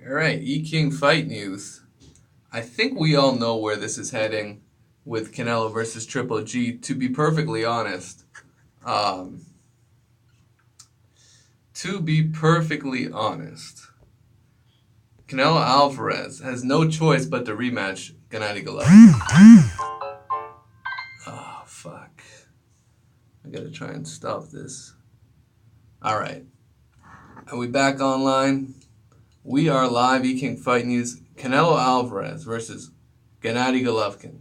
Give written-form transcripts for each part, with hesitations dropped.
All right, E-King fight news. I think we all know where this is heading with Canelo versus Triple G. To be perfectly honest, um, to be perfectly honest, Canelo Alvarez has no choice but to rematch Gennady Golovkin. Oh fuck! I gotta try and stop this. All right, are we back online? We are live. E-King fight news. Canelo Alvarez versus Gennady Golovkin.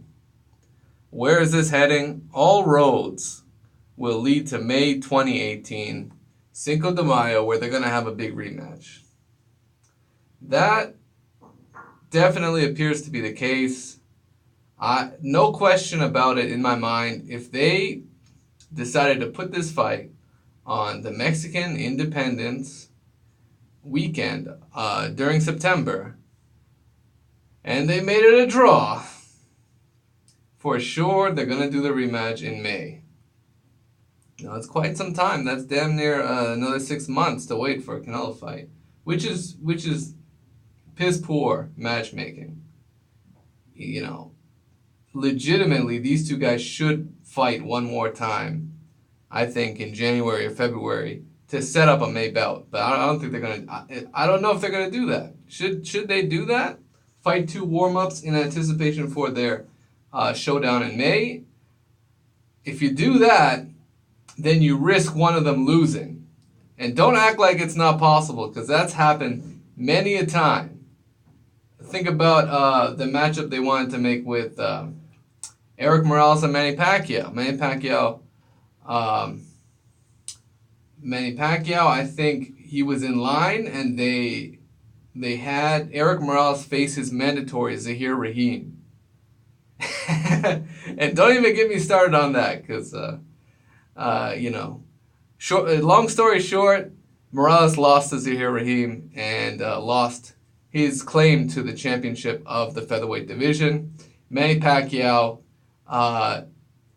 Where is this heading? All roads will lead to May 2018, Cinco de Mayo, where they're going to have a big rematch. That definitely appears to be the case. No question about it in my mind. If they decided to put this fight on the Mexican Independence weekend during September, and they made it a draw, for sure they're going to do the rematch in May. Now, it's quite some time. That's damn near another 6 months to wait for a Canelo fight, which is piss poor matchmaking. You know, legitimately, these two guys should fight one more time. I think in January or February to set up a May bout, but I don't think they're gonna. I don't know if they're gonna do that. Should they do that? Fight two warm-ups in anticipation for their showdown in May. If you do that, then you risk one of them losing. And don't act like it's not possible, because that's happened many a time. Think about the matchup they wanted to make with Eric Morales and Manny Pacquiao. Manny Pacquiao, I think he was in line, and they had Eric Morales face his mandatory Zahir Rahim. And don't even get me started on that, because long story short, Morales lost to Zahir Rahim and lost his claim to the championship of the featherweight division. Manny Pacquiao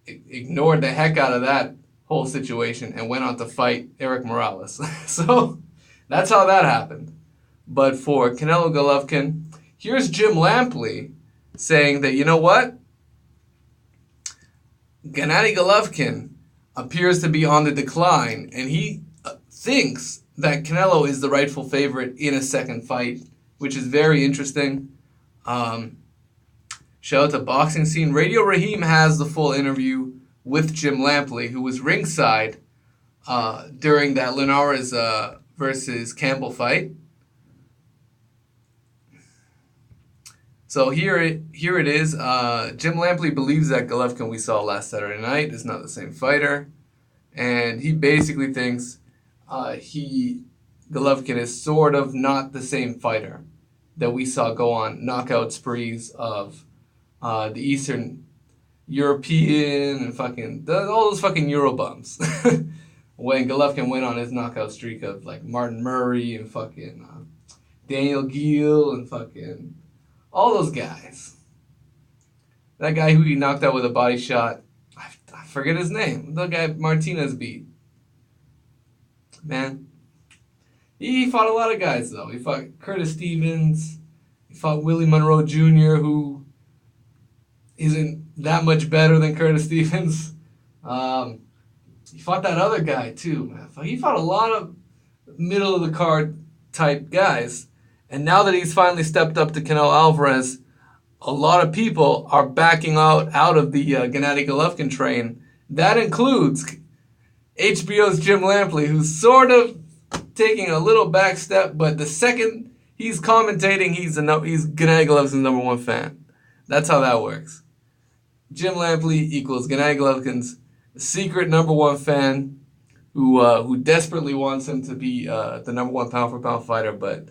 ignored the heck out of that whole situation and went on to fight Eric Morales. So that's how that happened. But for Canelo Golovkin, here's Jim Lampley saying that, you know what? Gennady Golovkin appears to be on the decline, and he thinks that Canelo is the rightful favorite in a second fight, which is very interesting. Shout out to Boxing Scene. Radio Raheem has the full interview with Jim Lampley, who was ringside during that Linares versus Campbell fight. So here it is. Jim Lampley believes that Golovkin we saw last Saturday night is not the same fighter, and he basically thinks Golovkin is sort of not the same fighter that we saw go on knockout sprees of the Eastern European and all those fucking Eurobums. When Golovkin went on his knockout streak of like Martin Murray and fucking Daniel Gill and fucking all those guys. That guy who he knocked out with a body shot, I forget his name. The guy Martinez beat. Man. He fought a lot of guys, though. He fought Curtis Stevens. He fought Willie Monroe Jr., who isn't that much better than Curtis Stevens. He fought that other guy, too, man. He fought a lot of middle-of-the-card type guys. And now that he's finally stepped up to Canelo Alvarez, a lot of people are backing out of the Gennady Golovkin train. That includes HBO's Jim Lampley, who's sort of taking a little back step, but the second he's commentating, he's Gennady Golovkin's number one fan. That's how that works. Jim Lampley equals Gennady Golovkin's secret number one fan, who desperately wants him to be the number one pound for pound fighter, but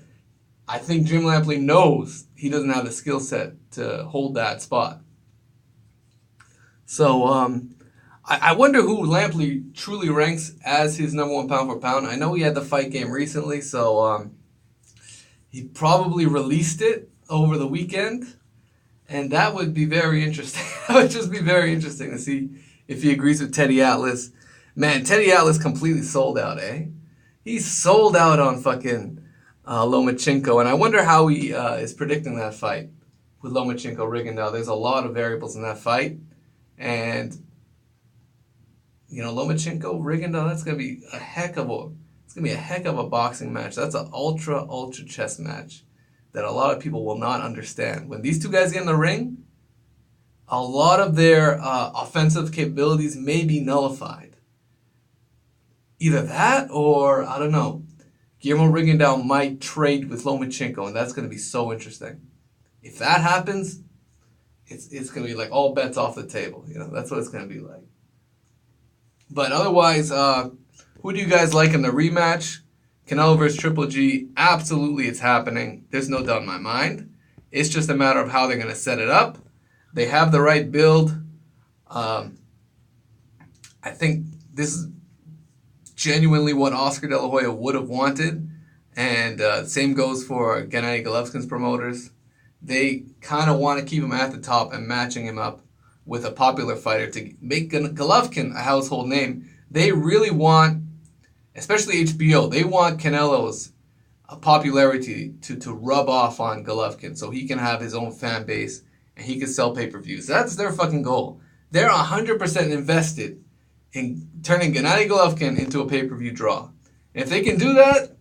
I think Jim Lampley knows he doesn't have the skill set to hold that spot. So I wonder who Lampley truly ranks as his number one pound for pound. I know he had the fight game recently, so he probably released it over the weekend, and that would be very interesting. That would just be very interesting to see if he agrees with Teddy Atlas. Man, Teddy Atlas completely sold out, eh? He's sold out on fucking Lomachenko, and I wonder how he is predicting that fight with Lomachenko Rigondeaux. There's a lot of variables in that fight, and Lomachenko Rigondeaux, that's gonna be a heck of a boxing match. That's an ultra chess match that a lot of people will not understand. When these two guys get in the ring, a lot of their offensive capabilities may be nullified. Either that or, I don't know, Guillermo Rigondeaux might trade with Lomachenko, and that's going to be so interesting. If that happens, it's going to be like all bets off the table. That's what it's going to be like. But otherwise, who do you guys like in the rematch? Canelo versus Triple G, absolutely it's happening. There's no doubt in my mind. It's just a matter of how they're going to set it up. They have the right build. I think this is genuinely what Oscar De La Hoya would have wanted. And same goes for Gennady Golovkin's promoters. They kind of want to keep him at the top and matching him up with a popular fighter to make Golovkin a household name. They really want, especially HBO, they want Canelo's popularity to rub off on Golovkin so he can have his own fan base and he can sell pay-per-views. That's their fucking goal. They're 100% invested in turning Gennady Golovkin into a pay-per-view draw. And if they can do that,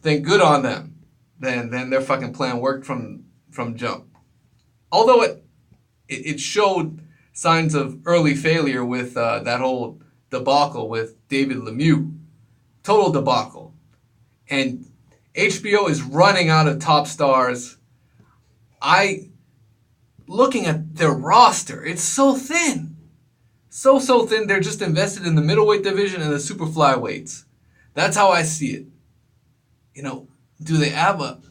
then good on them. Then their fucking plan worked from jump. Although it showed signs of early failure with that whole debacle with David Lemieux. Total debacle. And HBO is running out of top stars. Looking at their roster, it's so thin. So thin, they're just invested in the middleweight division and the super flyweights. That's how I see it. Do they have a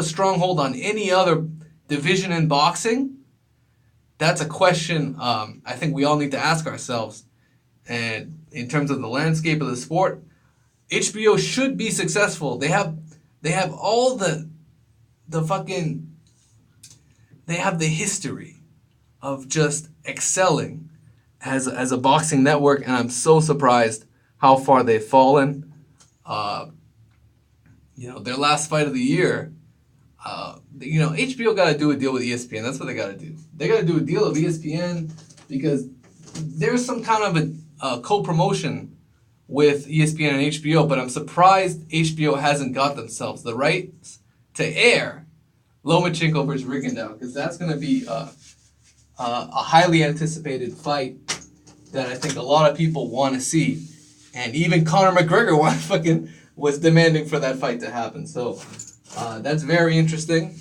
stronghold on any other division in boxing? That's a question I think we all need to ask ourselves. And in terms of the landscape of the sport, HBO should be successful. They have all the fucking, they have the history of just excelling as a boxing network, and I'm so surprised how far they've fallen. Their last fight of the year, HBO got to do a deal with ESPN. That's what they got to do. They got to do a deal with ESPN because there's some kind of a co-promotion with ESPN and HBO, but I'm surprised HBO hasn't got themselves the rights to air Lomachenko versus Rigondeaux, because that's going to be a highly anticipated fight that I think a lot of people want to see. And even Conor McGregor was demanding for that fight to happen. So that's very interesting.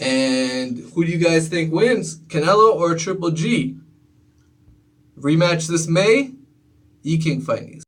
And who do you guys think wins, Canelo or Triple G? Rematch this May, E-King Fight News.